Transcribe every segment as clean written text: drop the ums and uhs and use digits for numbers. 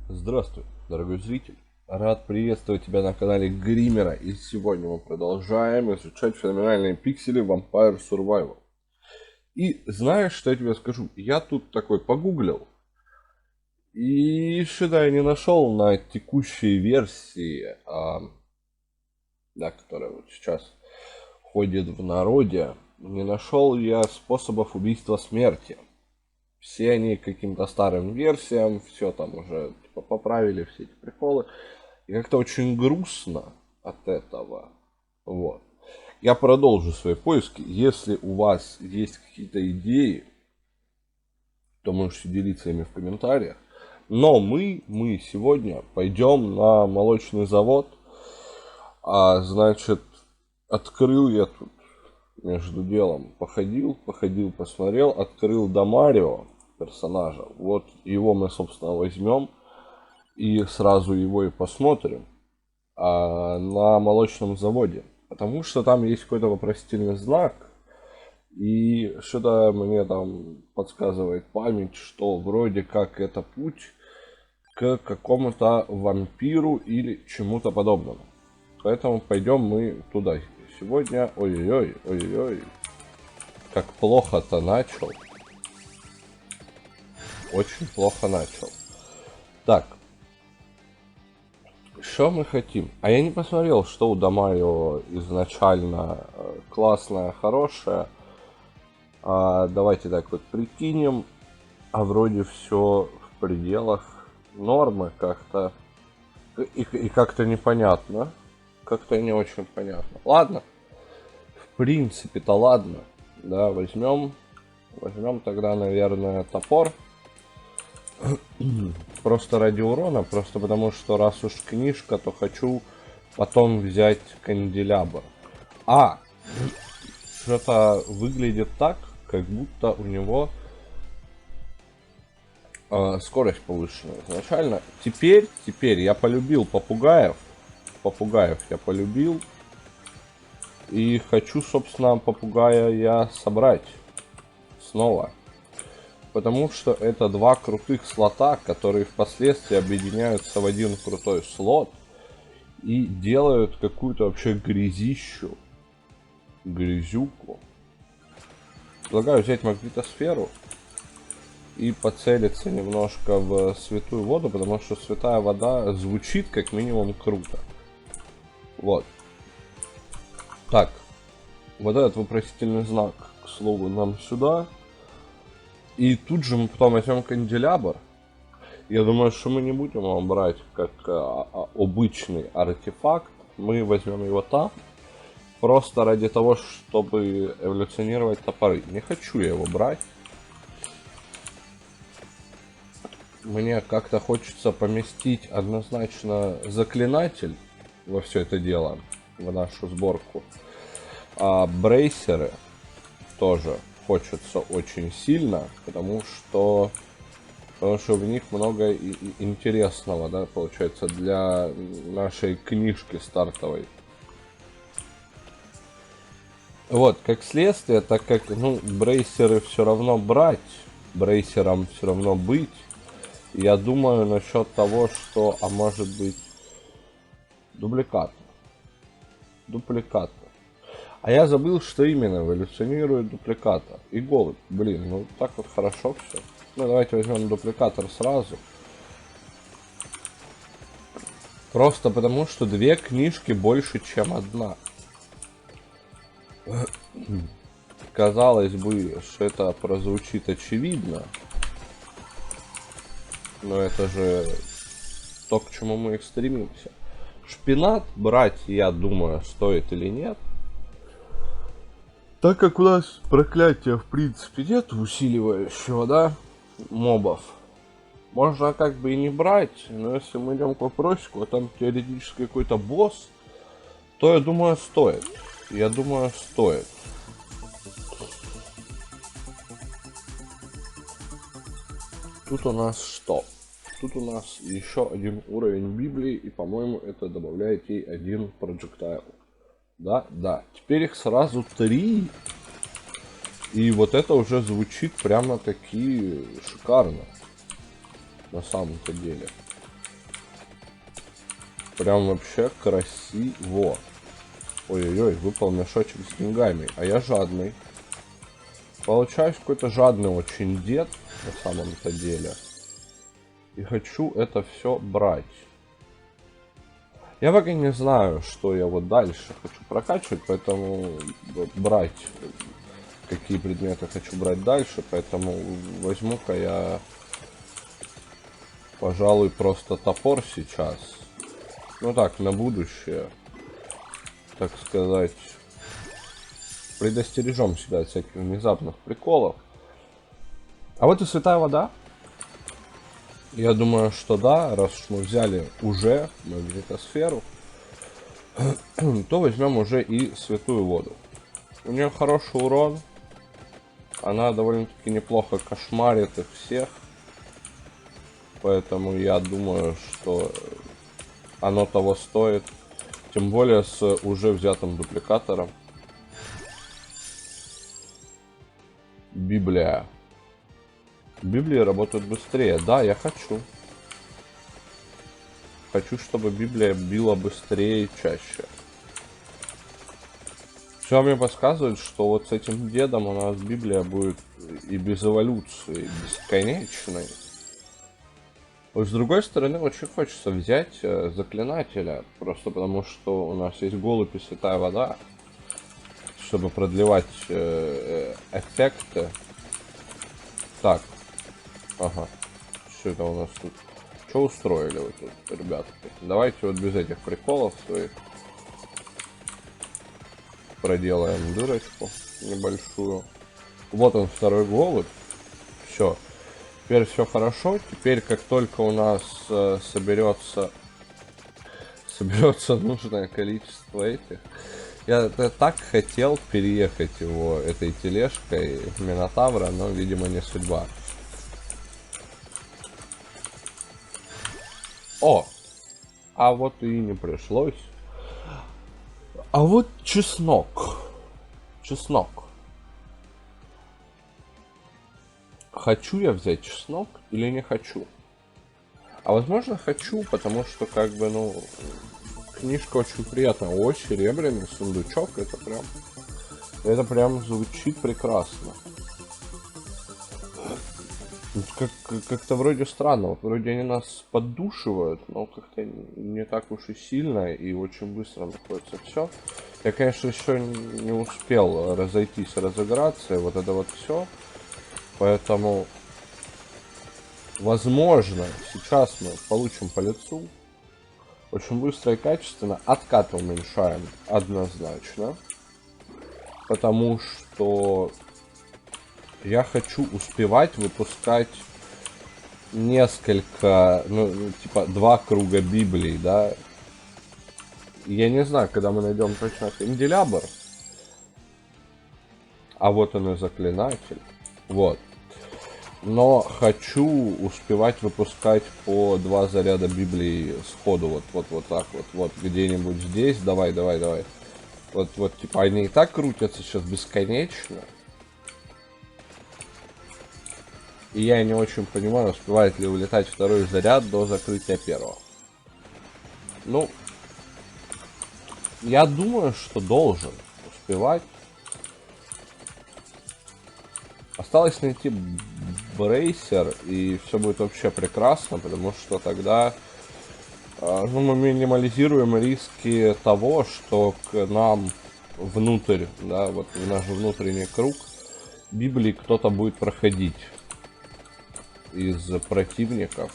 Здравствуй, дорогой зритель. Рад приветствовать тебя на канале Гримера. И сегодня мы продолжаем изучать феноменальные пиксели Vampire Survivor. И знаешь, что я тебе скажу? Я тут такой погуглил. И что-то я не нашел на текущей версии, которая вот сейчас ходит в народе. Не нашел я способов убийства смерти. Все они каким-то старым версиям, все там уже типа, поправили, все эти приколы. И как-то очень грустно от этого. Вот. Я продолжу свои поиски. Если у вас есть какие-то идеи, то можете делиться ими в комментариях. Но мы сегодня пойдем на молочный завод. Значит, открыл я тут между делом. Походил, посмотрел, открыл Дамарио персонажа. Вот его мы, собственно, возьмем и сразу его и посмотрим на молочном заводе. Потому что там есть какой-то вопросительный знак. И что-то мне там подсказывает память, что вроде как это путь к какому-то вампиру или чему-то подобному. Поэтому пойдем мы туда сегодня. Ой-ой-ой. Как плохо-то начал. Очень плохо начал. Так. Что мы хотим? А я не посмотрел, что у Дамарио изначально классное, хорошее. Давайте так вот прикинем. Вроде все в пределах нормы как-то. И как-то непонятно. Как-то не очень понятно. Ладно. В принципе-то ладно. Да, возьмем тогда, наверное, топор. Просто ради урона, просто потому что раз уж книжка, то хочу потом взять канделябр. Что-то выглядит так, как будто у него скорость повышена изначально. Теперь я полюбил попугаев. Попугаев я полюбил. И хочу, собственно, попугая я собрать снова. Потому что это два крутых слота, которые впоследствии объединяются в один крутой слот и делают какую-то вообще грязищу. Грязюку. Предлагаю взять магнитосферу и поцелиться немножко в святую воду, потому что святая вода звучит как минимум круто. Вот. Так. Вот этот вопросительный знак, к слову, нам сюда. И тут же мы потом возьмем канделябр. Я думаю, что мы не будем его брать как обычный артефакт. Мы возьмем его там. Просто ради того, чтобы эволюционировать топоры. Не хочу я его брать. Мне как-то хочется поместить однозначно заклинатель во все это дело. В нашу сборку. Брейсеры тоже хочется очень сильно, потому что в них много интересного, да, получается, для нашей книжки стартовой. Вот, как следствие, так как, брейсеры все равно брать, брейсерам все равно быть, я думаю насчет того, что, может быть, дубликат. А я забыл, что именно эволюционирует дупликатор. И голубь. Блин, так вот хорошо все. Давайте возьмем дупликатор сразу. Просто потому, что две книжки больше, чем одна. Казалось бы, что это прозвучит очевидно. Но это же то, к чему мы их стремимся. Шпинат брать, я думаю, стоит или нет. Так как у нас проклятия в принципе нет усиливающего, да, мобов, можно как бы и не брать, но если мы идем к вопросику, а там теоретически какой-то босс, то я думаю стоит. Тут у нас что? Тут у нас еще один уровень Библии, и, по-моему, это добавляет ей один проджектайл. Да, да. Теперь их сразу 3. И вот это уже звучит прямо таки шикарно. На самом-то деле. Прям вообще красиво. Ой-ой-ой, выпал мешочек с деньгами. А я жадный. Получаюсь какой-то жадный очень дед. На самом-то деле. И хочу это все брать. Я пока не знаю, что я вот дальше хочу прокачивать, поэтому брать, какие предметы хочу брать дальше, поэтому возьму-ка я, пожалуй, просто топор сейчас. Ну так, на будущее, так сказать, предостережем себя от всяких внезапных приколов. А вот и святая вода. Я думаю, что да, раз уж мы взяли уже магнитосферу, то возьмем уже и святую воду. У нее хороший урон. Она довольно-таки неплохо кошмарит их всех. Поэтому я думаю, что оно того стоит. Тем более с уже взятым дупликатором. Библия. Библии работают быстрее. Да, я хочу. Хочу, чтобы Библия била быстрее и чаще. Все мне подсказывает, что вот с этим дедом у нас Библия будет и без эволюции, бесконечной. Но с другой стороны, очень хочется взять заклинателя, просто потому что у нас есть голубь и святая вода, чтобы продлевать эффекты. Так, ага, что это у нас тут? Что устроили вы тут, ребятки? Давайте вот без этих приколов своих проделаем дырочку небольшую. Вот он, второй голубь. Все. Теперь все хорошо. Теперь, как только у нас соберется нужное количество этих. Я так хотел переехать его этой тележкой Минотавра, но, видимо, не судьба. О! А вот и не пришлось. А вот чеснок. Чеснок. Хочу я взять чеснок или не хочу? А возможно хочу, потому что как бы, ну, книжка очень приятная. О, серебряный сундучок, это прям звучит прекрасно. Как-то вроде странно, вот вроде они нас поддушивают, но как-то не так уж и сильно и очень быстро находится все. Я, конечно, еще не успел разойтись, разыграться, и вот это вот все. Поэтому, возможно, сейчас мы получим по лицу. Очень быстро и качественно. Откаты уменьшаем однозначно. Потому что я хочу успевать выпускать несколько, ну, типа 2 круга Библии, да. Я не знаю, когда мы найдем точно канделябр. А вот он и заклинатель. Вот. Но хочу успевать выпускать по 2 заряда Библии сходу. Вот так вот. Где-нибудь здесь. Давай. Вот, типа, они и так крутятся сейчас бесконечно. И я не очень понимаю, успевает ли улетать второй заряд до закрытия первого. Ну, я думаю, что должен успевать. Осталось найти брейсер, и все будет вообще прекрасно, потому что тогда ну, мы минимализируем риски того, что к нам внутрь, да, вот в наш внутренний круг Библии кто-то будет проходить из противников.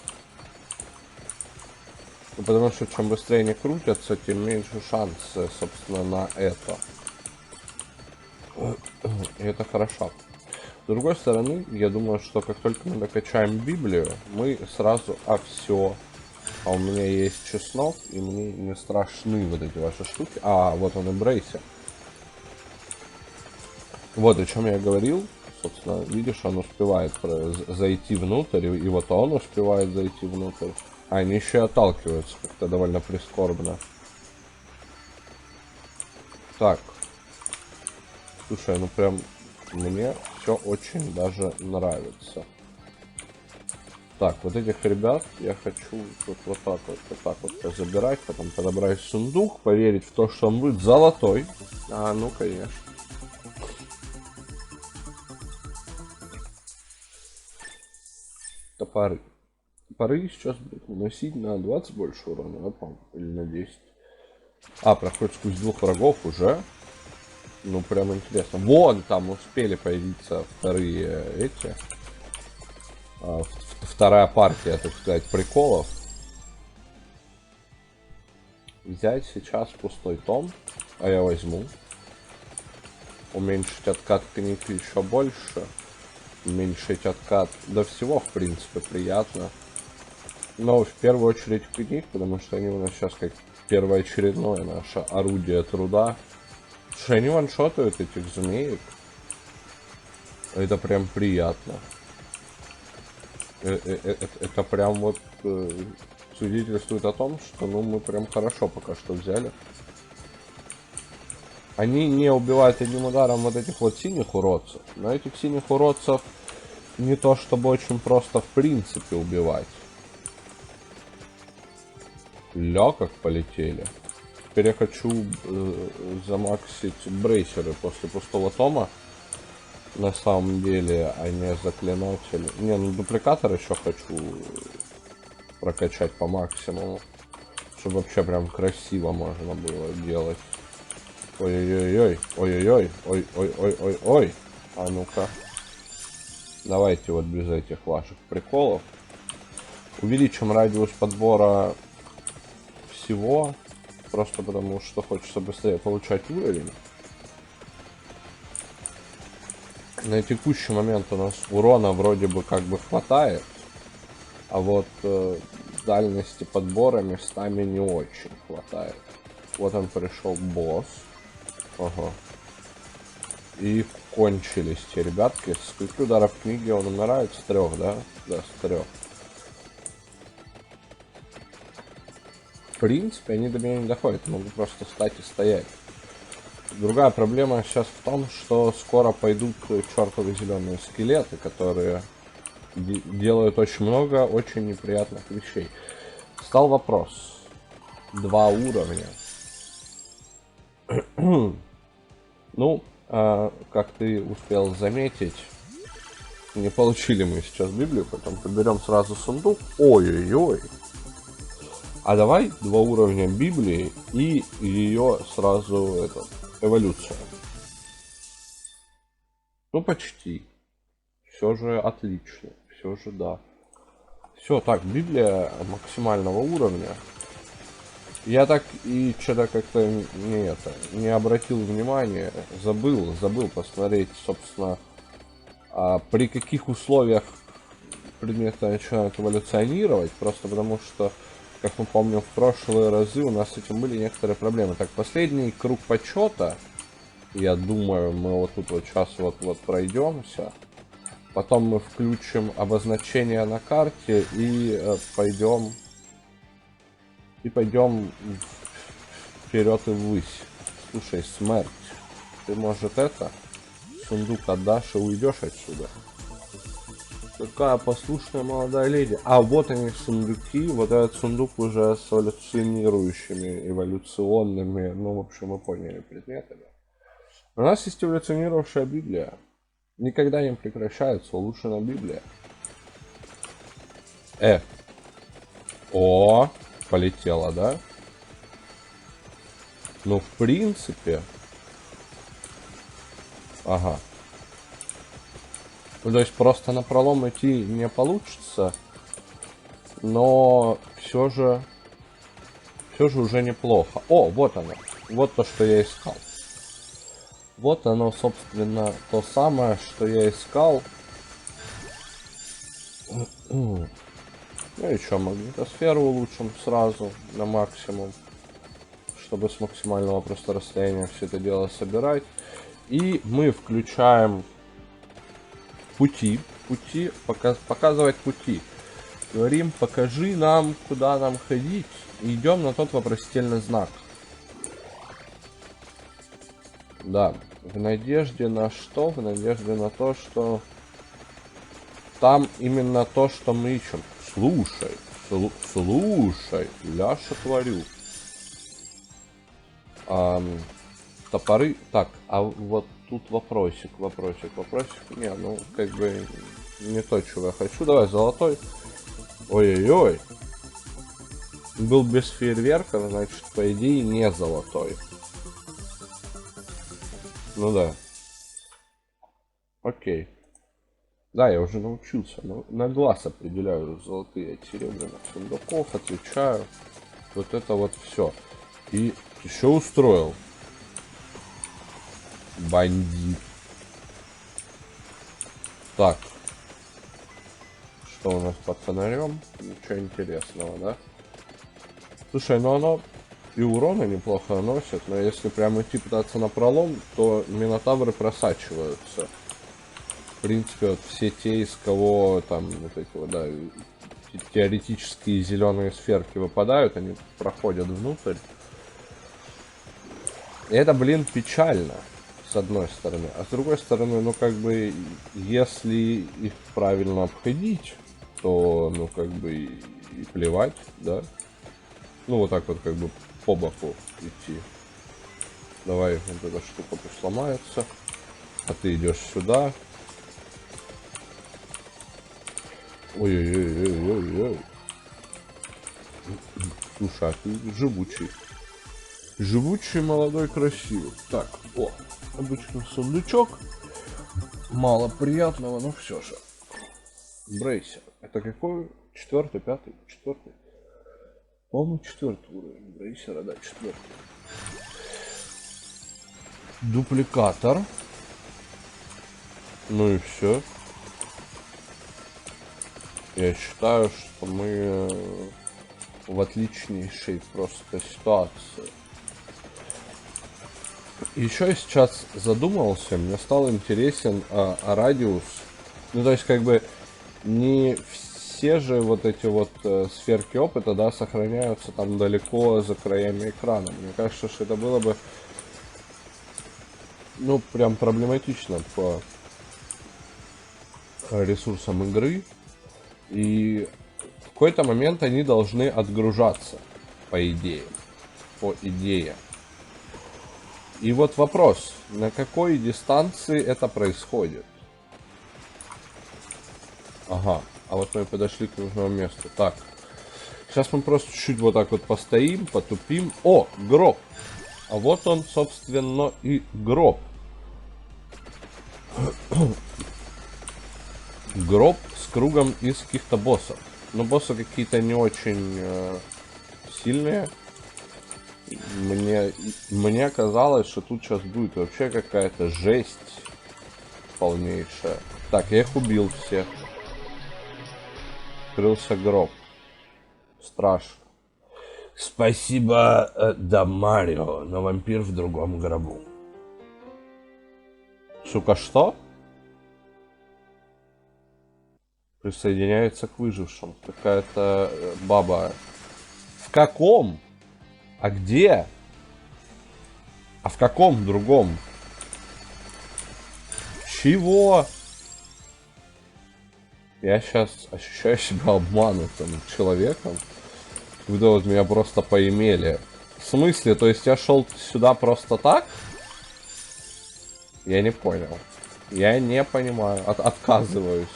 Ну, потому что чем быстрее они крутятся, тем меньше шансы, собственно, на это. И это хорошо. С другой стороны, я думаю, что как только мы докачаем Библию, мы сразу, все. А у меня есть чеснок, и мне не страшны вот эти ваши штуки. А, вот он и брейсер. Вот о чем я говорил. Собственно, видишь, он успевает зайти внутрь, и вот он успевает зайти внутрь. А они еще и отталкиваются как-то довольно прискорбно. Так. Слушай, ну прям мне все очень даже нравится. Так, вот этих ребят я хочу вот так вот позабирать, потом подобрать сундук, поверить в то, что он будет золотой. А, ну конечно. Топоры. Топоры сейчас будут наносить на 20 больше урона, да, по-моему, или на 10. А, проходит сквозь 2 врагов уже. Ну, прям интересно. Вон там успели появиться вторые эти. Вторая партия, так сказать, приколов. Взять сейчас пустой том, а я возьму. Уменьшить откат книг еще больше. Уменьшить откат до всего, в принципе, приятно. Но в первую очередь книг, потому что они у нас сейчас как первоочередное наше орудие труда. Что они ваншотают этих змеек. Это прям приятно. Это прям вот свидетельствует о том, что ну мы прям хорошо пока что взяли. Они не убивают одним ударом вот этих вот синих уродцев. Но этих синих уродцев не то чтобы очень просто в принципе убивать. Ля, как полетели. Теперь я хочу замаксить брейсеры после пустого тома. На самом деле, а не заклинатели. Не, ну дупликатор еще хочу прокачать по максимуму. Чтобы вообще прям красиво можно было делать. Ой-ой-ой, ой-ой-ой, ой-ой-ой-ой-ой. А ну-ка. Давайте вот без этих ваших приколов. Увеличим радиус подбора всего. Просто потому, что хочется быстрее получать уровень. На текущий момент у нас урона вроде бы как бы хватает. А вот дальности подбора местами не очень хватает. Вот он пришел босс. Ага. И кончились те ребятки. С скольки ударов книги он умирает? С 3, да? Да, с 3. В принципе, они до меня не доходят. Могу просто встать и стоять. Другая проблема сейчас в том, что скоро пойдут чертовы зеленые скелеты, которые делают очень много очень неприятных вещей. Стал вопрос. 2 уровня. Ну, как ты успел заметить, не получили мы сейчас Библию, поэтому подберем сразу сундук. Ой-ой-ой. А давай 2 уровня Библии и ее сразу эволюция. Ну почти. Все же отлично. Все же да. Все, так, Библия максимального уровня. Я так и что-то как-то не обратил внимания, забыл посмотреть, собственно, при каких условиях предметы начинают эволюционировать, просто потому что, как мы помним, в прошлые разы у нас с этим были некоторые проблемы. Так, последний круг почета, я думаю, мы вот тут вот сейчас вот пройдемся, потом мы включим обозначение на карте и пойдем вперед и ввысь. Слушай, смерть, ты, может, сундук отдашь и уйдешь отсюда? Какая послушная молодая леди. А вот они сундуки. Вот этот сундук уже с эволюционирующими, эволюционными, ну, в общем, мы поняли, предметами. У нас есть эволюционировавшая Библия. Никогда не прекращается улучшенная Библия. О, полетела, да? Ну, в принципе. Ага. Ну, то есть просто на пролом идти не получится, но все же уже неплохо. О, вот оно. Вот то, что я искал. Вот оно, собственно, то самое, что я искал. Ну и что, магнитосферу улучшим сразу на максимум, чтобы с максимального просто расстояния все это дело собирать. И мы включаем пути, показывать пути. Говорим, покажи нам, куда нам ходить. И идем на тот вопросительный знак. Да, в надежде на что? В надежде на то, что там именно то, что мы ищем. Слушай, слушай, Ляша творю. Топоры. Так, а вот тут вопросик. Не, ну, как бы не то, чего я хочу. Давай, золотой. Ой-ой-ой. Был без фейерверка, значит, по идее, не золотой. Ну да. Окей. Да, я уже научился. На глаз определяю золотые от серебряных сундуков, отвечаю. Вот это вот все. И еще устроил. Бандит. Так. Что у нас под фонарем? Ничего интересного, да? Слушай, ну оно и урона неплохо наносит, но если прям идти пытаться на пролом, то минотавры просачиваются. В принципе, вот все те, из кого там вот эти вот, да, теоретические зеленые сферки выпадают, они проходят внутрь. И это, блин, печально, с одной стороны. А с другой стороны, ну как бы, если их правильно обходить, то, ну как бы, и плевать, да. Ну вот так вот как бы по боку идти. Давай, вот эта штука пусть сломается. А ты идешь сюда. Ой-ой-ой-ой-ой-ой. Слушай, а ты живучий. Живучий, молодой, красивый. Так, о, обычный сундучок. Мало приятного, но все же. Брейсер. Это какой? Четвертый, пятый, четвертый? По-моему, четвертый уровень брейсера, да, четвертый. Дупликатор. Ну и все. Я считаю, что мы в отличнейшей просто ситуации. Еще я сейчас задумался, мне стал интересен радиус. Ну, то есть, как бы, не все же вот эти вот сферки опыта, да, сохраняются там далеко за краями экрана. Мне кажется, что это было бы, ну, прям проблематично по ресурсам игры. И в какой-то момент они должны отгружаться, по идее. По идее. И вот вопрос, на какой дистанции это происходит? Ага, а вот мы подошли к нужному месту. Так, сейчас мы просто чуть-чуть вот так вот постоим, потупим. О, гроб! А вот он, собственно, и гроб. Гроб с кругом из каких-то боссов. Но боссы какие-то не очень сильные. Мне казалось, что тут сейчас будет вообще какая-то жесть полнейшая. Так, я их убил всех. Открылся гроб. Страшно. Спасибо, да, Марио, но вампир в другом гробу. Сука, что? Присоединяется к выжившим. Какая-то баба. В каком? А где? А в каком другом? Чего? Я сейчас ощущаю себя обманутым человеком. Когда вот меня просто поимели. В смысле? То есть я шел сюда просто так? Я не понял. Я не понимаю. Отказываюсь.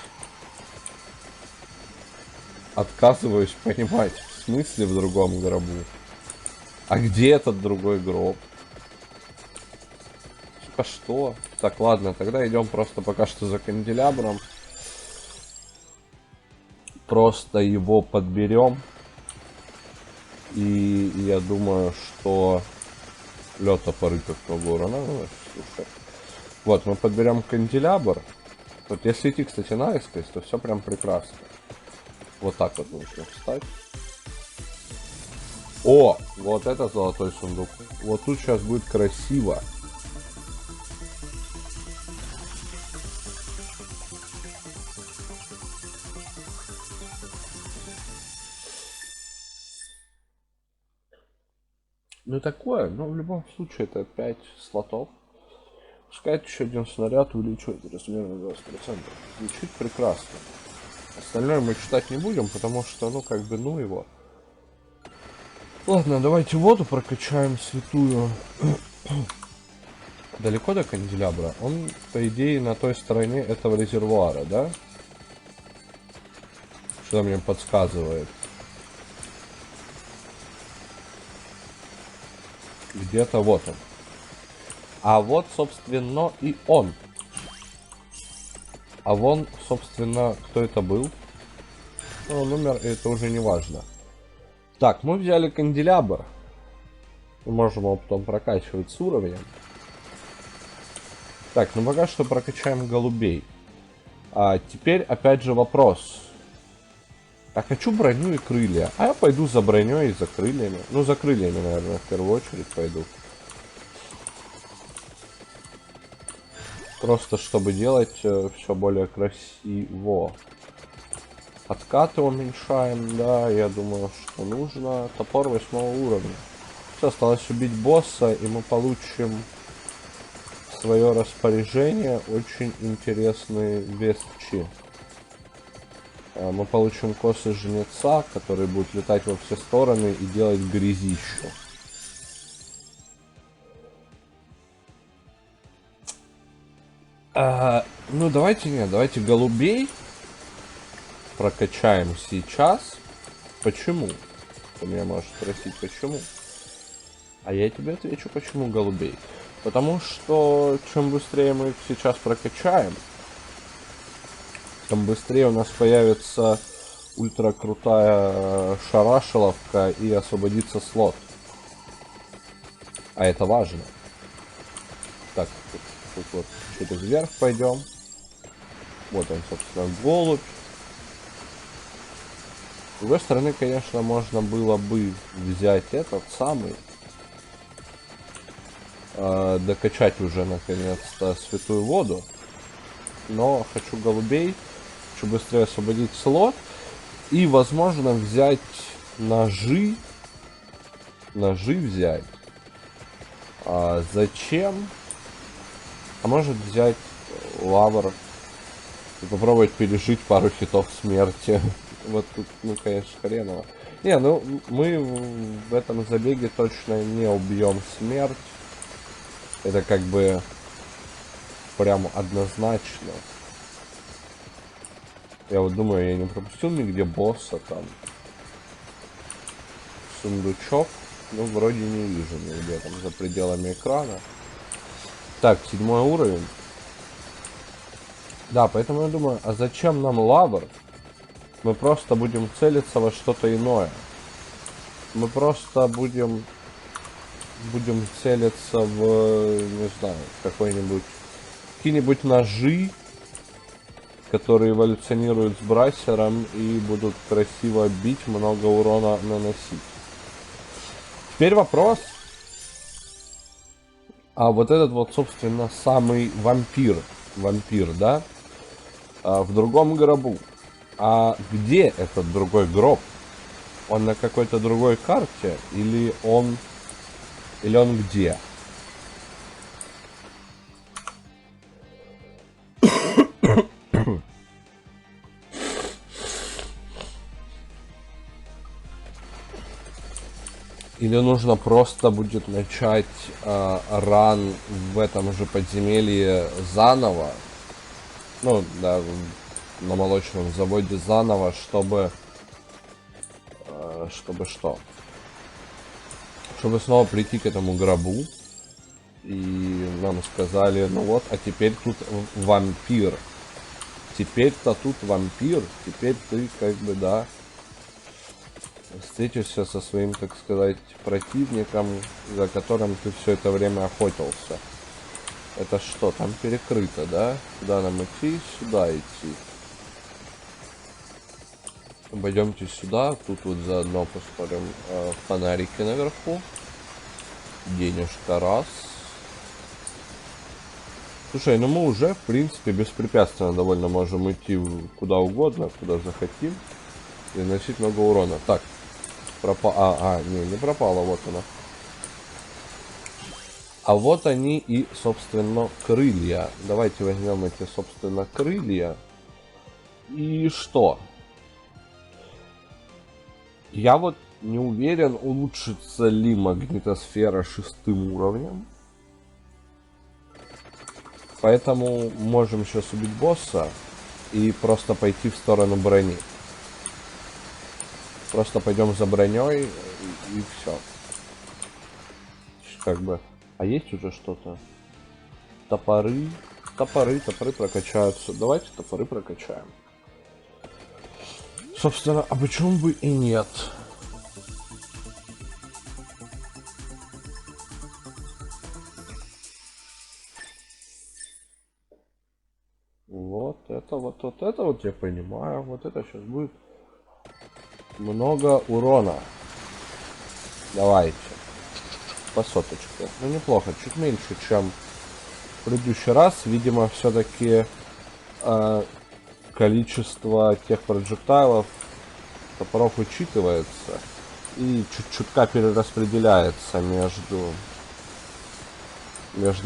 Отказываюсь понимать. В смысле в другом гробу? А где этот другой гроб? Сука, что? Так, ладно, тогда идем просто пока что за канделябром. Просто его подберем. И я думаю, что лед топоры как много урона. Слушай. Вот, мы подберем канделябр. Вот если идти, кстати, наискось, то все прям прекрасно. Вот так вот нужно встать. О, вот это золотой сундук. Вот тут сейчас будет красиво. Ну такое, но в любом случае это 5 слотов. Запускать еще один снаряд увеличивает размер на 20%. Звучит прекрасно. Остальное мы читать не будем, потому что, ну, как бы, ну его. Ладно, давайте воду прокачаем святую. Далеко до канделябра? Он, по идее, на той стороне этого резервуара, да? Что мне подсказывает. Где-то вот он. А вот, собственно, и он. А вон, собственно, кто это был? Ну, он умер, и это уже не важно. Так, мы взяли канделябр. Мы можем его потом прокачивать с уровнем. Так, ну пока что прокачаем голубей. А теперь, опять же, вопрос. Я хочу броню и крылья. А я пойду за броней и за крыльями. Ну, за крыльями, наверное, в первую очередь пойду. Просто чтобы делать все более красиво. Откаты уменьшаем, да, я думаю, что нужно. Топор 8 уровня. Все, осталось убить босса, и мы получим в свое распоряжение очень интересные вещи. Мы получим косы жнеца, который будет летать во все стороны и делать грязищу. Ну давайте голубей прокачаем сейчас. Почему? Ты меня можешь спросить, почему? А я тебе отвечу, почему голубей. Потому что чем быстрее мы их сейчас прокачаем, тем быстрее у нас появится ультра крутая шарашиловка и освободится слот. А это важно. Так, тут вот через вверх пойдем. Вот он, собственно, голубь. С другой стороны, конечно, можно было бы взять этот самый, докачать уже наконец-то святую воду. Но хочу голубей, хочу быстрее освободить слот и, возможно, взять ножи. Ножи взять. Зачем? А может взять лавр и попробовать пережить пару хитов смерти. Вот тут, ну, конечно, хреново. Не, ну, мы в этом забеге точно не убьем смерть. Это как бы прям однозначно. Я вот думаю, я не пропустил нигде босса там. Сундучок. Ну, вроде не вижу нигде там за пределами экрана. Так, 7 уровень. Да, поэтому я думаю, а зачем нам лавр? Мы просто будем целиться во что-то иное. Мы просто будем целиться в, не знаю, какой-нибудь, какие-нибудь ножи, которые эволюционируют с брасером и будут красиво бить, много урона наносить. Теперь вопрос. А вот этот вот, собственно, самый вампир, да, в другом гробу. А где этот другой гроб? Он на какой-то другой карте или он где? Или нужно просто будет начать ран в этом же подземелье заново. Ну, да, на молочном заводе заново, чтобы что? Чтобы снова прийти к этому гробу. И нам сказали, ну вот, а теперь тут вампир. Теперь-то тут вампир. Теперь ты как бы, да, встретишься со своим, так сказать, противником, за которым ты все это время охотился. Это что, там перекрыто, да? Куда нам идти? Сюда идти. Пойдемте сюда. Тут вот заодно посмотрим фонарики наверху. Денежка раз. Слушай, ну мы уже, в принципе, беспрепятственно довольно можем идти куда угодно, куда захотим. И наносить много урона. Так. Не пропала, вот она. А вот они и, собственно, крылья. Давайте возьмем эти, собственно, крылья. И что? Я вот не уверен, улучшится ли магнитосфера 6-м уровнем. Поэтому можем сейчас убить босса и просто пойти в сторону брони. Просто пойдем за броней и все. Как бы. А есть уже что-то? Топоры. Топоры прокачаются. Давайте топоры прокачаем. Собственно, а почему бы и нет? Вот это вот я понимаю. Вот это сейчас будет много урона. Давайте. По соточке. Ну неплохо, чуть меньше, чем в предыдущий раз. Видимо, все-таки количество тех проджектайлов топоров учитывается и чуть-чутка перераспределяется между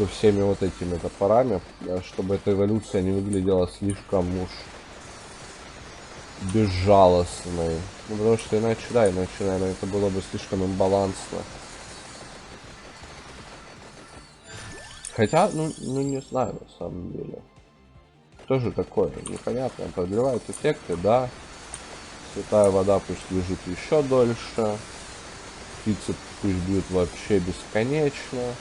всеми вот этими топорами, чтобы эта эволюция не выглядела слишком уж безжалостной. Ну, потому что иначе, наверное, это было бы слишком имбалансно. Хотя, ну не знаю, на самом деле. Что же такое? Непонятно. Продлевают эффекты, да. Святая вода пусть лежит еще дольше. Птицы пусть бьют вообще бесконечно.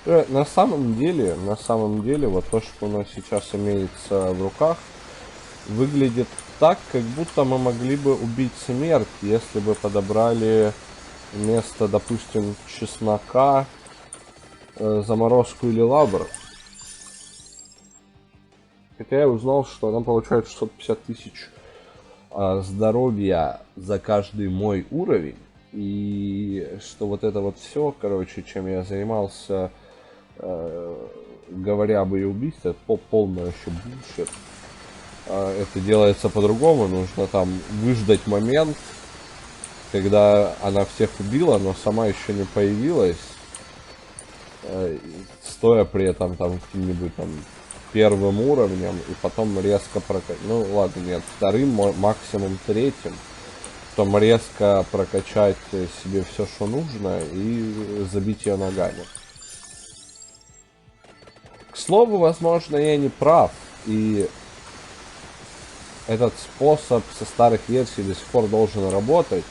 На самом деле, вот то, что у нас сейчас имеется в руках, выглядит так, как будто мы могли бы убить смерть, если бы подобрали вместо, допустим, чеснока заморозку или лабр. Хотя я узнал, что она получает 650 тысяч здоровья за каждый мой уровень. И что вот это вот все, короче, чем я занимался, говоря об ее убийстве, это полное вообще bullshit. Это делается по-другому, нужно там выждать момент, когда она всех убила, но сама еще не появилась, стоя при этом там каким-нибудь там первым уровнем, и потом резко прокачать. Ну ладно, нет, вторым, максимум третьим. Потом резко прокачать себе все, что нужно, и забить ее ногами. К слову, возможно, я не прав, и этот способ со старых версий до сих пор должен работать.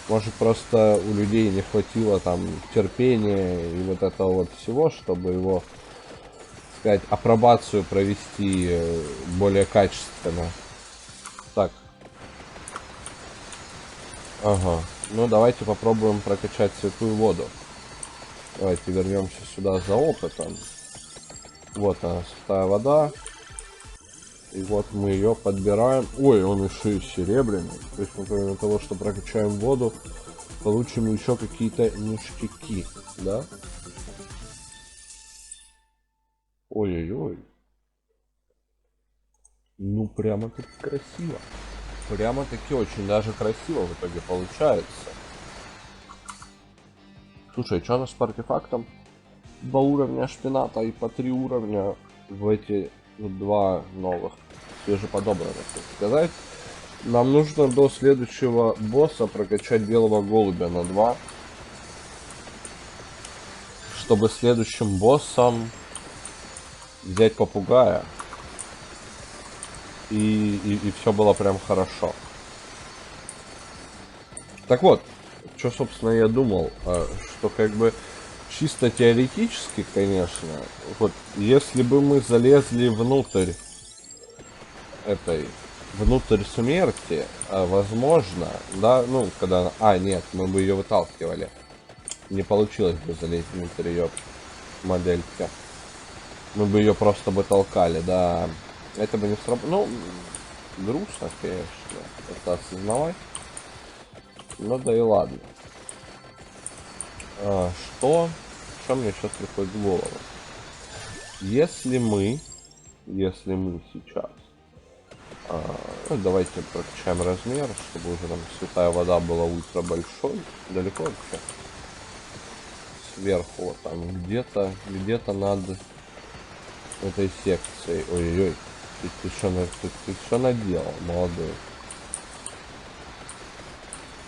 Может, просто у людей не хватило там терпения и вот этого вот всего, чтобы его, так сказать, апробацию провести более качественно. Так. Ага. Ну, давайте попробуем прокачать святую воду. Давайте вернемся сюда за опытом. Вот она, святая вода. И вот мы ее подбираем. Ой, он еще и серебряный. То есть мы помимо того, что прокачаем воду, получим еще какие-то ништяки, да? Ой-ой-ой. Ну, прямо-таки красиво. Прямо-таки очень даже красиво в итоге получается. Слушай, что у нас с артефактом? 2 уровня шпината и по 3 уровня в эти вот 2 новых свежеподобранных, так сказать. Нам нужно до следующего босса прокачать белого голубя на 2, чтобы следующим боссом взять попугая, и все было прям хорошо. Так вот, что собственно я думал, что как бы чисто теоретически, конечно, вот если бы мы залезли внутрь внутрь смерти, возможно, да, ну, когда... нет, мы бы ее выталкивали. Не получилось бы залезть внутрь ее модельки. Мы бы ее просто бы толкали, да. Это бы не сработало. Ну, грустно, конечно, это осознавать. Ну да и ладно. Что мне сейчас приходит в голову? Если мы сейчас ну, давайте прокачаем размер, чтобы уже там святая вода была ультра большой. Далеко вообще? сверху, вот там где-то над этой секцией. Ой-ой-ой, ты что наделал, молодой?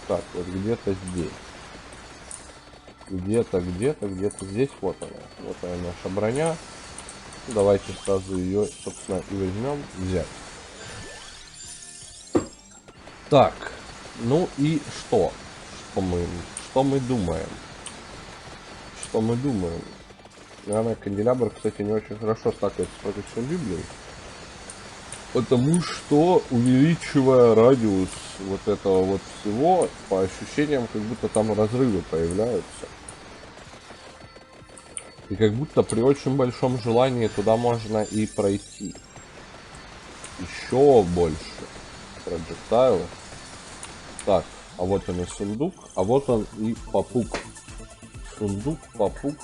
Так, вот где-то здесь. Где-то здесь, вот она наша броня. Давайте сразу ее, собственно, и возьмем, взять. Так, ну и что? Что мы думаем? Что мы думаем? Наверное, канделябр, кстати, не очень хорошо стакается с протекцией Библии. Потому что, увеличивая радиус вот этого вот всего, по ощущениям, как будто там разрывы появляются. И как будто при очень большом желании туда можно и пройти. Еще больше. Проджектайлы. Так, а вот он и сундук, а вот он и попуг. Сундук, попуг.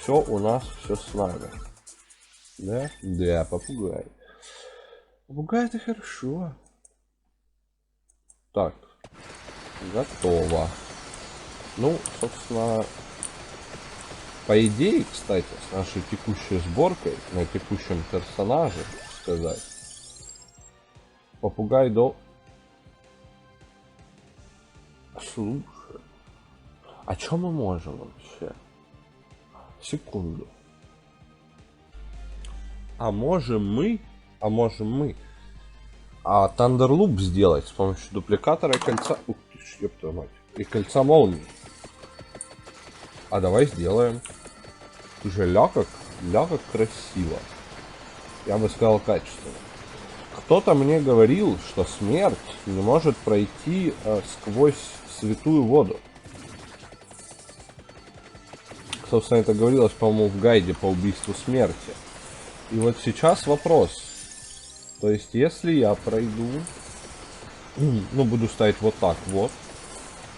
Все у нас, все с нами. Да? Да, попугай. Попугай это хорошо. Так. Готово. Ну, собственно, по идее, кстати, с нашей текущей сборкой, на текущем персонаже, сказать, попугай до... Слушай, а что мы можем вообще? Секунду. А можем мы Thunderloop сделать с помощью дупликатора и кольца... Ух ты ж, ёб твою мать. И кольца молнии. А давай сделаем. Уже ля как красиво. Я бы сказал, качественно. Кто-то мне говорил, что смерть не может пройти сквозь святую воду. Собственно, это говорилось, по-моему, в гайде по убийству смерти. И вот сейчас вопрос. То есть, если я пройду, ну, буду ставить вот так вот,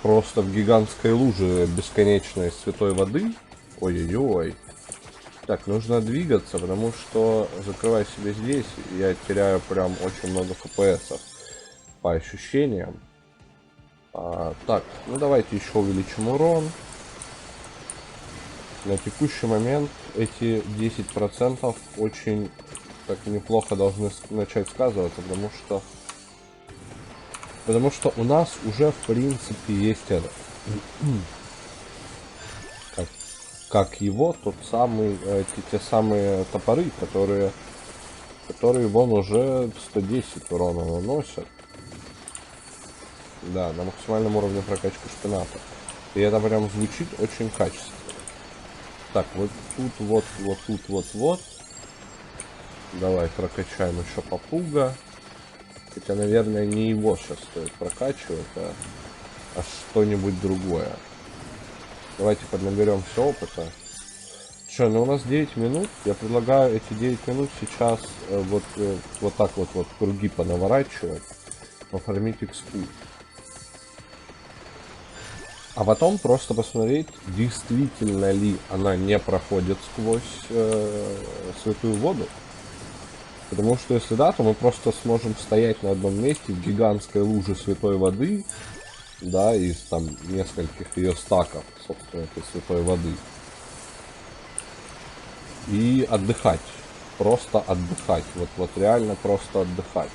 просто в гигантской луже бесконечной святой воды. Ой-ой-ой. Так, нужно двигаться, потому что, закрывая себе здесь, я теряю прям очень много FPS по ощущениям. Так, ну давайте еще увеличим урон. На текущий момент эти 10% очень так неплохо должны начать сказываться, потому что у нас уже в принципе есть это. Как его, тот самый, те самые топоры, которые вон уже 110 урона наносят. Да, на максимальном уровне прокачки шпината. И это прям звучит очень качественно. Так, вот тут, вот. Давай прокачаем еще попуга. Хотя, наверное, не его сейчас стоит прокачивать, а что-нибудь другое. Давайте поднаберем все опыта. Что, ну у нас 9 минут. Я предлагаю эти 9 минут сейчас вот так вот круги понаворачивать, пофармить экспу. А потом просто посмотреть, действительно ли она не проходит сквозь святую воду. Потому что если да, то мы просто сможем стоять на одном месте в гигантской луже святой воды, да, из там нескольких ее стаков, собственно, этой святой воды. И отдыхать. Просто отдыхать. Вот реально просто отдыхать.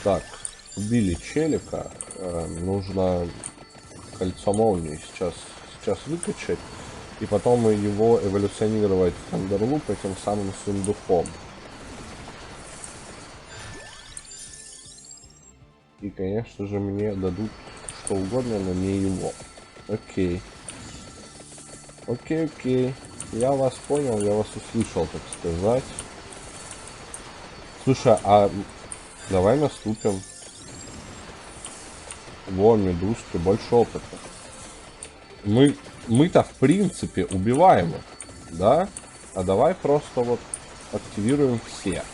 Так, убили челика. Нужно кольцо молнии сейчас выкачать. И потом его эволюционировать в Thunderloop этим самым сундуком. И, конечно же, мне дадут что угодно, но не его. Окей. Окей. Я вас понял, я вас услышал, так сказать. Слушай, а давай наступим. Во, медузки, больше опыта. Мы-то в принципе убиваем их, да? А давай просто вот активируем все.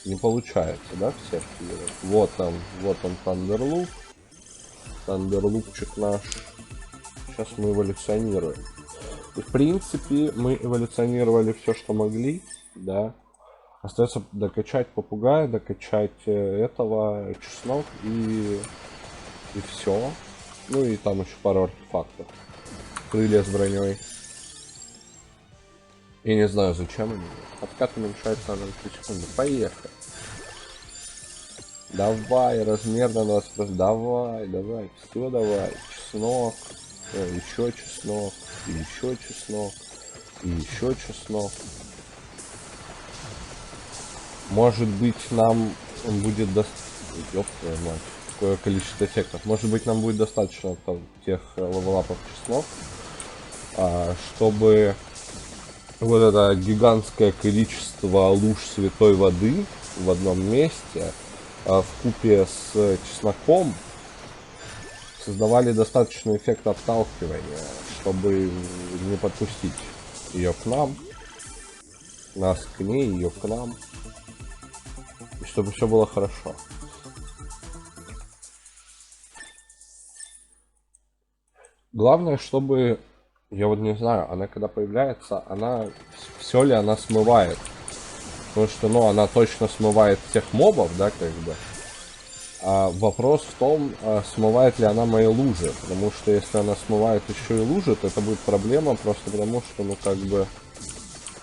Не получается, да, все активировать? Вот он Thunderloop. Thunderloopчик наш. Сейчас мы эволюционируем. И в принципе мы эволюционировали все, что могли, да. Остается докачать попугая, докачать этого чеснок и все. Ну и там еще пару артефактов. Крылья с броней. Я не знаю, зачем они. Откат уменьшается на 3 секунды. Поехали. Давай, размер на 20%. Давай, давай, все давай. Чеснок. Еще чеснок. И еще чеснок. И еще чеснок. Может быть, нам будет достаточно. Ёб твою мать. Какое количество эффектов. Может быть, нам будет достаточно там, тех левелапов чеснок, чтобы вот это гигантское количество луж святой воды в одном месте вкупе с чесноком создавали достаточный эффект отталкивания, чтобы не подпустить ее к нам, нас к ней, ее к нам, и чтобы все было хорошо. Главное, чтобы, я вот не знаю, она когда появляется, она, все ли она смывает. Потому что, ну, она точно смывает всех мобов, да, как бы. А вопрос в том, смывает ли она мои лужи. Потому что если она смывает еще и лужи, то это будет проблема, просто потому что, ну, как бы,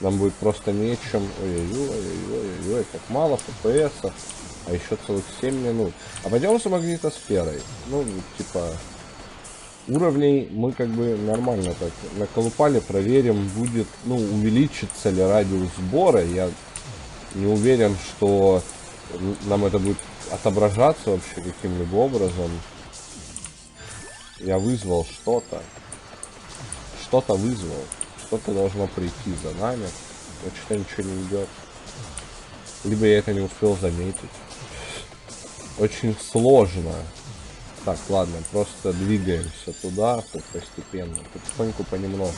нам будет просто нечем. Ой-ой-ой, как мало FPS, а еще целых 7 минут. А пойдем за магнитосферой. Ну, типа, уровней мы как бы нормально так наколупали, проверим, будет, ну, увеличится ли радиус сбора. Я не уверен, что нам это будет отображаться вообще каким-либо образом. Я вызвал что-то. Что-то вызвал. Что-то должно прийти за нами. Но что-то ничего не идет. Либо я это не успел заметить. Очень сложно. Так, ладно, просто двигаемся туда постепенно. Потихоньку, понемножку.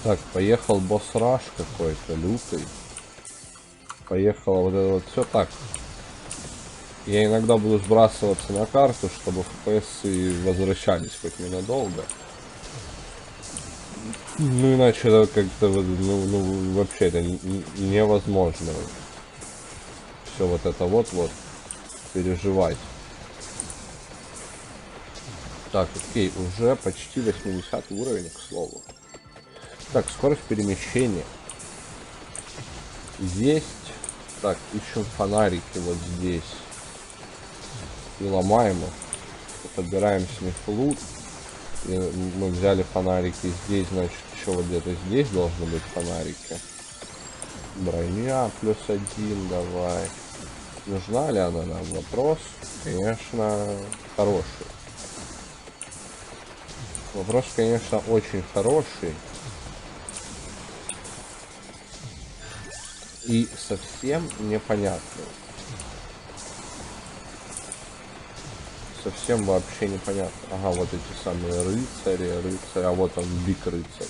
Так, поехал босс-раш какой-то, лютый. Поехало вот это вот все так. Я иногда буду сбрасываться на карту, чтобы FPS возвращались хоть ненадолго. Ну иначе это как-то, ну вообще это невозможно. Все вот это вот переживать. Так, окей, уже почти 80 уровень, к слову. Так, скорость перемещения. Есть. Так, ищем фонарики вот здесь. И ломаем их. Подбираем с них лут. И мы взяли фонарики здесь, значит, еще вот где-то здесь должны быть фонарики. Броня +1, давай. Нужна ли она нам? Вопрос, конечно, хороший. Вопрос, конечно, очень хороший. И совсем непонятный. Совсем вообще непонятно. Ага, вот эти самые рыцари. А вот он, Биг рыцарь.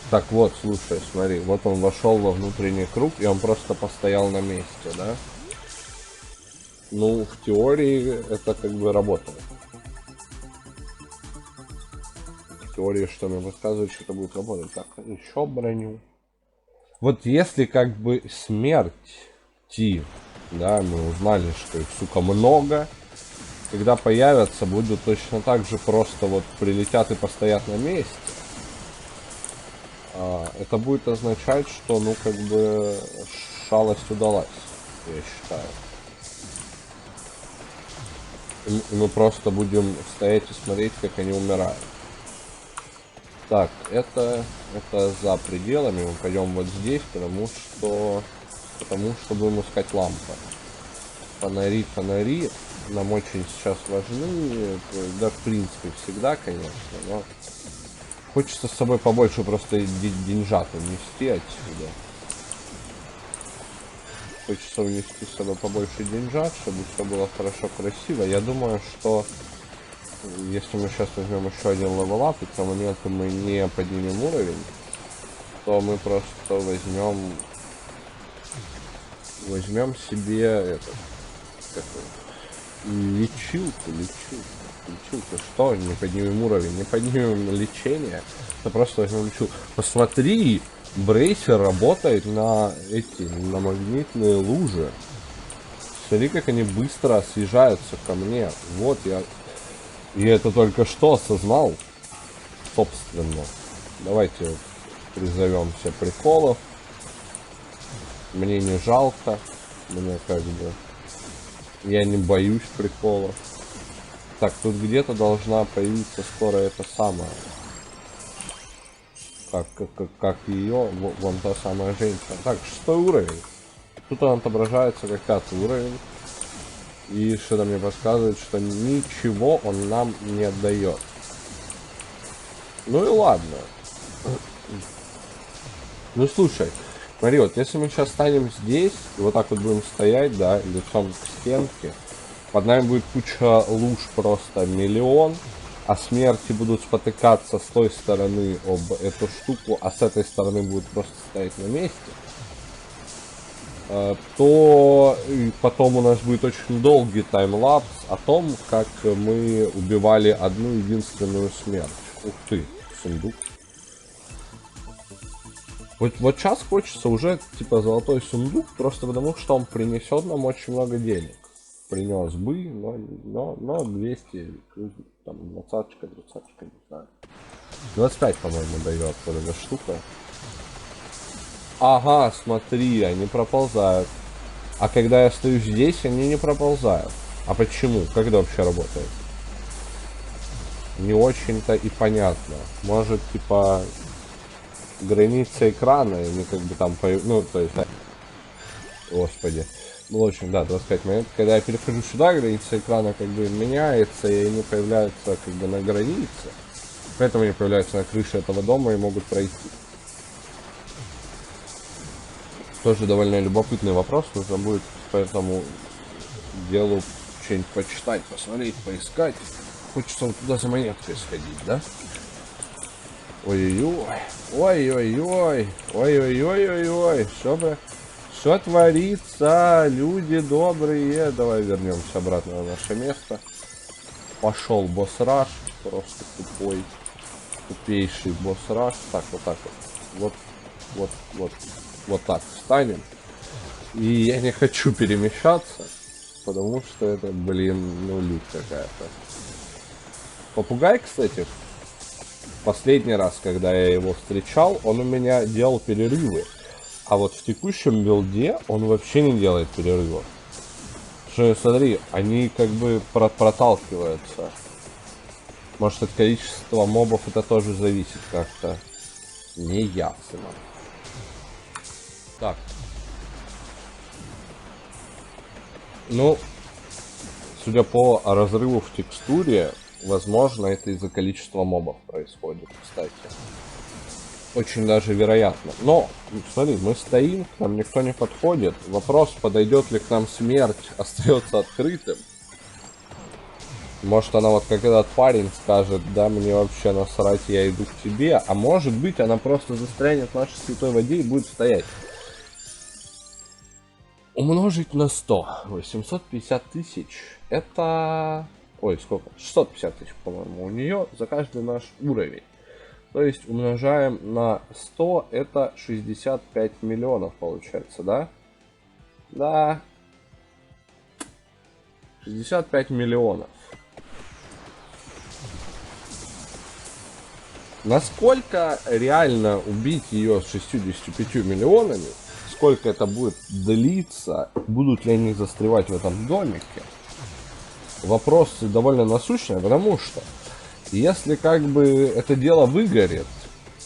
Так вот, слушай, смотри. Вот он вошел во внутренний круг, и он просто постоял на месте, да? Ну, в теории это как бы работает. В теории, что мне подсказывает, что это будет работать. Так, еще броню. Вот если как бы смерти, да, мы узнали, что их, сука, много. Когда появятся, будут точно так же просто вот прилетят и постоят на месте. Это будет означать, что, ну, как бы, шалость удалась, я считаю. И мы просто будем стоять и смотреть, как они умирают. Так, это за пределами. Мы пойдем вот здесь, потому что будем искать лампы. Фонари нам очень сейчас важны. Да, в принципе, всегда, конечно, но хочется с собой побольше просто деньжат унести отсюда. Хочется унести с собой побольше деньжат, чтобы все было хорошо, красиво. Я думаю, что если мы сейчас возьмем еще один левелап, и к тому моменту мы не поднимем уровень, то мы просто возьмем себе этот, лечилку. Что? Не поднимем уровень, не поднимем лечение, то просто возьмем лечилку. Посмотри, Брейсер работает на магнитные лужи. Смотри, как они быстро съезжаются ко мне. Вот я... И это только что осознал. Собственно. Давайте призовемся приколов. Мне не жалко. Мне как бы... Я не боюсь приколов. Так, тут где-то должна появиться скоро это самое. Как ее, вон та самая женщина. Так, 6 уровень. Тут он отображается как 5 уровень. И что-то мне подсказывает, что ничего он нам не отдает. Ну и ладно. Ну слушай, смотри, вот если мы сейчас станем здесь, и вот так вот будем стоять, да, лицом к стенке, под нами будет куча луж, просто миллион, а смерти будут спотыкаться с той стороны об эту штуку, а с этой стороны будут просто стоять на месте, то потом у нас будет очень долгий таймлапс о том, как мы убивали одну единственную смерть. Ух ты, сундук. Вот сейчас хочется уже типа золотой сундук, просто потому что он принесет нам очень много денег. Принес бы, но 200, там, 20-ка, 30-ка, не знаю. 25, по-моему, дает вот эта штука. Ага, смотри, они проползают. А когда я стою здесь, они не проползают. А почему? Как это вообще работает? Не очень-то и понятно. Может, типа, граница экрана, или как бы там, ну, то есть, господи. Ну, в общем, да, 25 момент. Когда я перехожу сюда, граница экрана как бы меняется, и они появляются как бы на границе. Поэтому они появляются на крыше этого дома и могут пройти. Тоже довольно любопытный вопрос, нужно будет по этому делу что-нибудь почитать, посмотреть, поискать. Хочется вот туда за монеткой сходить, да? Ой-ой-ой, ой-ой-ой, ой-ой-ой-ой-ой, что творится, люди добрые? Давай вернемся обратно на наше место. Пошел босс-раш, просто тупой, тупейший босс-раш. Так, вот так вот. Вот так встанем. И я не хочу перемещаться, потому что это, блин, ну лють какая-то. Попугай, кстати, последний раз, когда я его встречал, он у меня делал перерывы. А вот в текущем билде он вообще не делает перерывов. Что, смотри, они как бы проталкиваются. Может, от количества мобов это тоже зависит как-то. Неясно. Так. Ну, судя по разрыву в текстуре, возможно, это из-за количества мобов происходит, кстати. Очень даже вероятно. Но, смотри, мы стоим, к нам никто не подходит. Вопрос, подойдет ли к нам смерть, остается открытым. Может, она вот как этот парень скажет, да, мне вообще насрать, я иду к тебе. А может быть, она просто застрянет в нашей святой воде и будет стоять. Умножить на 100. 850 тысяч. Это... Ой, сколько? 650 тысяч, по-моему, у нее за каждый наш уровень. То есть умножаем на 100, это 65 миллионов получается, да? Да. 65 миллионов. Насколько реально убить ее с 65 миллионами? Сколько это будет длиться? Будут ли они застревать в этом домике? Вопрос довольно насущный, потому что если как бы это дело выгорит,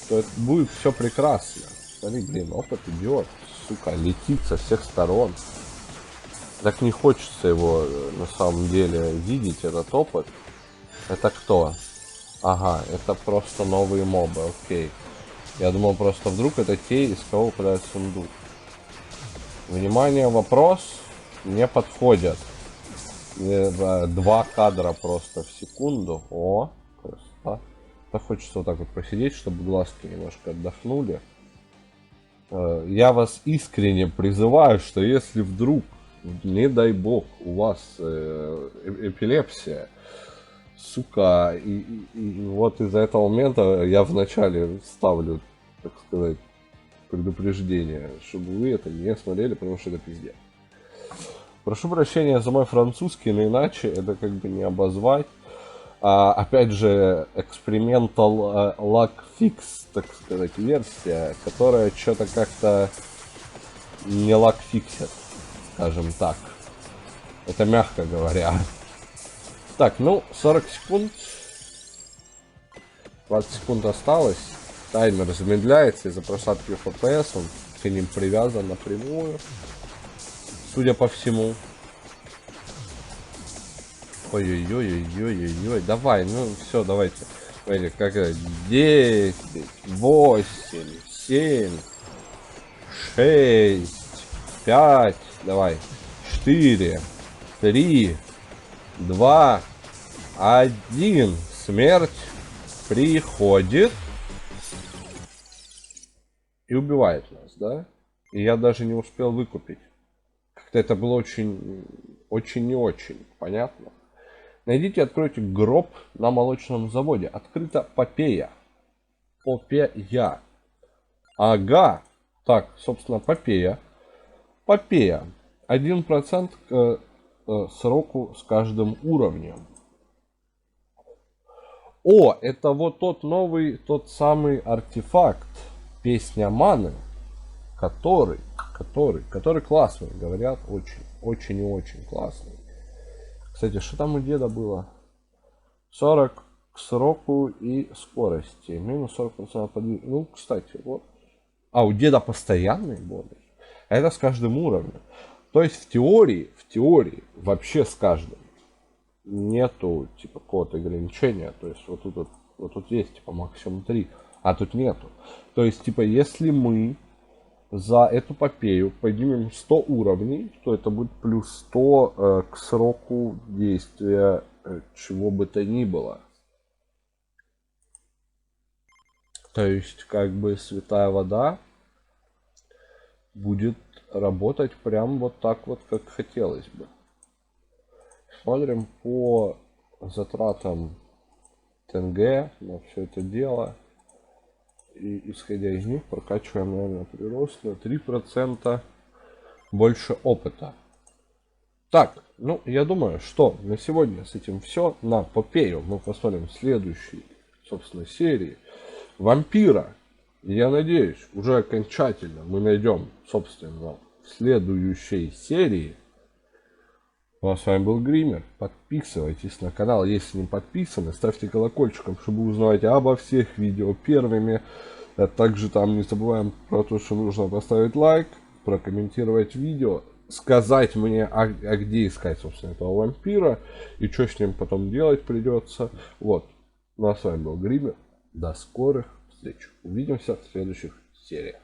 то это будет все прекрасно. Смотри, блин, опыт идет, сука, летит со всех сторон. Так не хочется его на самом деле видеть, этот опыт. Это кто? Ага, это просто новые мобы, окей. Я думал, просто вдруг это те, из кого выпадает сундук. Внимание, вопрос. Не подходят. 2 кадра просто в секунду. О, красота. Так хочется вот так вот посидеть, чтобы глазки немножко отдохнули. Я вас искренне призываю, что если вдруг, не дай бог, у вас эпилепсия, сука, и вот из-за этого момента я вначале ставлю, так сказать, предупреждение, чтобы вы это не смотрели, потому что это пиздец. Прошу прощения за мой французский, но иначе это как бы не обозвать. Опять же, Experimental Lag Fix, так сказать, версия, которая что-то как-то не лагфиксит, скажем так. Это мягко говоря. Так, ну, 40 секунд. 20 секунд осталось. Таймер замедляется из-за просадки FPS. Он к ним привязан напрямую. Судя по всему. Ой-ой-ой-ой-ой-ой. Давай, ну все, давайте. Смотрите, как это? 10, 8, 7, 6, 5, давай. 4, 3, 2, 1. Смерть приходит и убивает нас, да? И я даже не успел выкупить. Как-то это было очень не очень понятно. Найдите и откройте гроб на молочном заводе. Открыта Попея. Попея. Ага. Так, собственно, Попея. Попея. 1% к сроку с каждым уровнем. О, это вот тот самый артефакт. Песня маны. Который классный, говорят, очень и очень классный. Кстати, что там у деда было? 40 к сроку и скорости. Минус 40% подвижности. Ну, кстати, вот. А у деда постоянный бонус. А это с каждым уровнем. То есть в теории, вообще с каждым. Нету, типа, какого-то ограничения. То есть вот тут есть, типа, максимум 3. А тут нету. То есть, типа, если мы за эту попею поднимем 100 уровней, то это будет плюс 100 к сроку действия чего бы то ни было. То есть, как бы, святая вода будет работать прям вот так вот, как хотелось бы. Смотрим по затратам ТНГ на все это дело. И исходя из них прокачиваем, наверное, прирост на 3% больше опыта. Так, ну, я думаю, что на сегодня с этим все. На Попею мы посмотрим в следующей, собственно, серии Вампира. И я надеюсь, уже окончательно мы найдем, собственно, в следующей серии. Ну, а с вами был Гример. Подписывайтесь на канал, если не подписаны. Ставьте колокольчиком, чтобы узнавать обо всех видео первыми. А также там не забываем про то, что нужно поставить лайк, прокомментировать видео, сказать мне, где искать, собственно, этого вампира, и что с ним потом делать придется. Вот. Ну а с вами был Гример. До скорых встреч. Увидимся в следующих сериях.